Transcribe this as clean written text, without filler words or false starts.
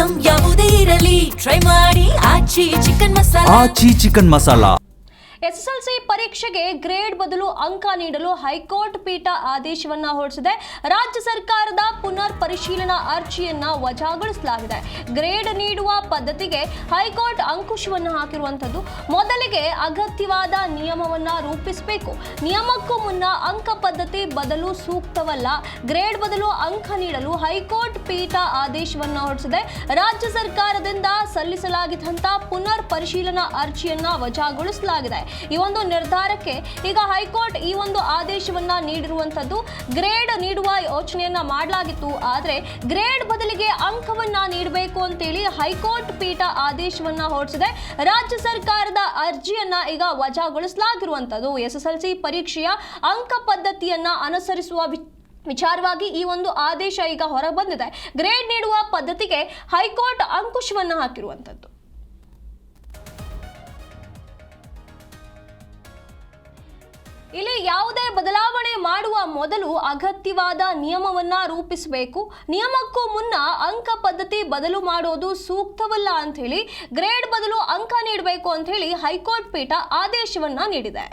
Item ಯಾವುದೇ ಇರಲಿ try ಮಾಡಿ ಆಚಿ ಚಿಕನ್ ಮಸಾಲಾ. ಎಸ್ಎಸ್ಎಲ್ಸಿ ಪರೀಕ್ಷೆಗೆ ಗ್ರೇಡ್ ಬದಲು ಅಂಕ ನೀಡಲು ಹೈಕೋರ್ಟ್ ಪೀಠ ಆದೇಶವನ್ನ ಹೊರಡಿಸಿದೆ. ರಾಜ್ಯ ಸರ್ಕಾರದ ಪುನರ್ ಪರಿಶೀಲನಾ ಅರ್ಜಿಯನ್ನ ವಜಾಗೊಳಿಸಲಾಗಿದೆ. ಗ್ರೇಡ್ ನೀಡುವ ಪದ್ಧತಿಗೆ ಹೈಕೋರ್ಟ್ ಅಂಕುಶವನ್ನ ಹಾಕಿರುವಂತದ್ದು. ಮೊದಲಿಗೆ ಅಗತ್ಯವಾದ ನಿಯಮವನ್ನ ರೂಪಿಸಬೇಕು. ನಿಯಮಕ್ಕೂ ಮುನ್ನ ಅಂಕ ಪದ್ಧತಿ ಬದಲು ಸೂಕ್ತವಲ್ಲ. ಗ್ರೇಡ್ ಬದಲು ಅಂಕ ನೀಡಲು ಹೈಕೋರ್ಟ್ ಪೀಠ ಆದೇಶವನ್ನ ಹೊರಡಿಸಿದೆ. ರಾಜ್ಯ ಸರ್ಕಾರದಿಂದ ಸಲ್ಲಿಸಲಾಗಿದ್ದಂತ ಪುನರ್ ಪರಿಶೀಲನಾ ಅರ್ಜಿಯನ್ನ ವಜಾಗೊಳಿಸಲಾಗಿದೆ. ಈ ಒಂದು ನಿರ್ಧಾರಕ್ಕೆ ಈಗ ಹೈಕೋರ್ಟ್ ಈ ಒಂದು ಆದೇಶವನ್ನ ನೀಡಿರುವಂತದ್ದು. ಗ್ರೇಡ್ ನೀಡುವ ಯೋಚನೆಯನ್ನ ಮಾಡಲಾಗಿತ್ತು, ಆದ್ರೆ ಗ್ರೇಡ್ ಬದಲಿಗೆ ಅಂಕವನ್ನ ನೀಡಬೇಕು ಅಂತೇಳಿ ಹೈಕೋರ್ಟ್ ಪೀಠ ಆದೇಶವನ್ನ ಹೊರಡಿಸಿದೆ. ರಾಜ್ಯ ಸರ್ಕಾರದ ಅರ್ಜಿಯನ್ನ ಈಗ ವಜಾಗೊಳಿಸಲಾಗಿರುವಂತದ್ದು. ಎಸ್ಎಸ್ಎಲ್ಸಿ ಪರೀಕ್ಷೆಯ ಅಂಕ ಪದ್ಧತಿಯನ್ನ ಅನುಸರಿಸುವ ವಿಚಾರವಾಗಿ ಈ ಒಂದು ಆದೇಶ ಈಗ ಹೊರಬಂದಿದೆ. ಗ್ರೇಡ್ ನೀಡುವ ಪದ್ಧತಿಗೆ ಹೈಕೋರ್ಟ್ ಅಂಕುಶವನ್ನ ಹಾಕಿರುವಂತದ್ದು. ಇಲ್ಲಿ ಯಾವುದೇ ಬದಲಾವಣೆ ಮಾಡುವ ಮೊದಲು ಅಗತ್ಯವಾದ ನಿಯಮವನ್ನ ರೂಪಿಸಬೇಕು. ನಿಯಮಕ್ಕೂ ಮುನ್ನ ಅಂಕ ಪದ್ಧತಿ ಬದಲು ಮಾಡೋದು ಸೂಕ್ತವಲ್ಲ ಅಂತ ಹೇಳಿ ಗ್ರೇಡ್ ಬದಲು ಅಂಕ ನೀಡಬೇಕು ಅಂತ ಹೇಳಿ ಹೈಕೋರ್ಟ್ ಪೀಠ ಆದೇಶವನ್ನ ನೀಡಿದೆ.